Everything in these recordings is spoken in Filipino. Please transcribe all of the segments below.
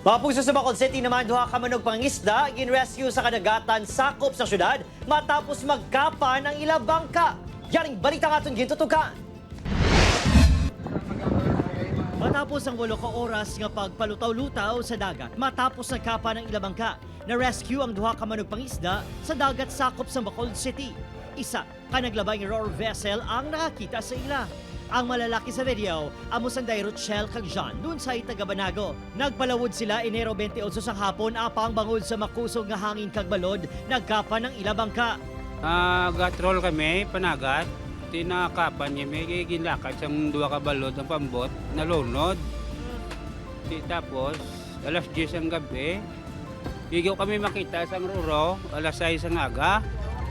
Mapuso sa Bacolod City naman, duha ka manog pangisda ginrescue sa kadagatan sakop sa syudad matapos magkapa ng ilang bangka. Yaring balita nga itong gintutukan. Matapos ang 8 ka oras nga pagpalutaw-lutaw sa dagat, matapos nagkapa ng ilang bangka, na-rescue ang duha ka manog pangisda sa dagat sakop sa Bacolod City. Isa ka naglabay ng ROR vessel ang nakakita sa ila. Ang malalaki sa video, amo Sanday Rochelle kag John, dun sa Itagabanago. Nagpalawod sila Enero 28 sa hapon apang bangod sa makusog nga hangin kag balod, nagkapa ng ilang bangka. Gatrol kami, panagat. Tinakapan niya, may ginlakad sa duwa ka balod ng pambot, nalunod. Tapos, alas 10 ang gabi, higaw kami makita sa Ruro, alas 6 ang aga.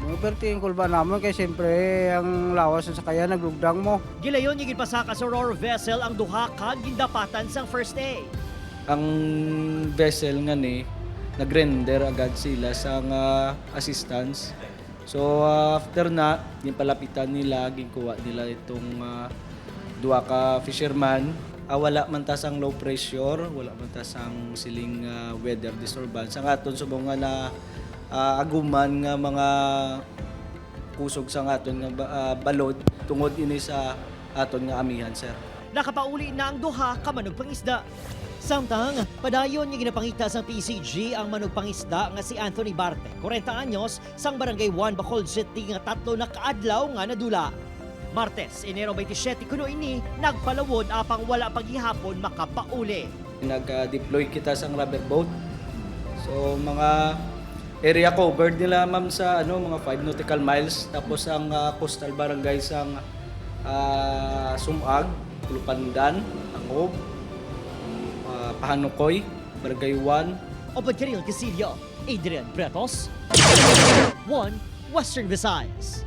Pertiin ko ba naman kaya siyempre ang lawas sa kaya naglugdang mo. Gilayon yung ginpasaka sa ROR vessel ang duha ka gindapatan sang first aid. Ang vessel nga ni nagrender agad sila sa assistance. So after na, yung palapitan nila, ginkuha nila itong duha ka fisherman. Wala man ta sang low pressure, wala man ta sang siling weather disturbance. Ang aton subong nga na aguman nga mga kusog sa aton nga balod tungod ini sa aton nga amihan, sir. Nakapauli na ang duha ka manog pangisda. Samtang, padayon yung ginapangita sa PCG ang manog pangisda nga si Anthony Barte, 40 anyos, sang Barangay 1, Bacolod City nga 3 na kaadlaw nga nadula. Martes, Enero 27, kuno ini, nagpalawod apang wala paghihapon makapauli. Nag-deploy kita sa rubber boat. So mga area covered nila ma'am sa mga 5 nautical miles, tapos ang coastal barangay sang Sumag, Lupandan, Angob, Pahanukoy, Barangay 1. Opad Karil Casillo, Adrian Bretos, 1 Western Visayas.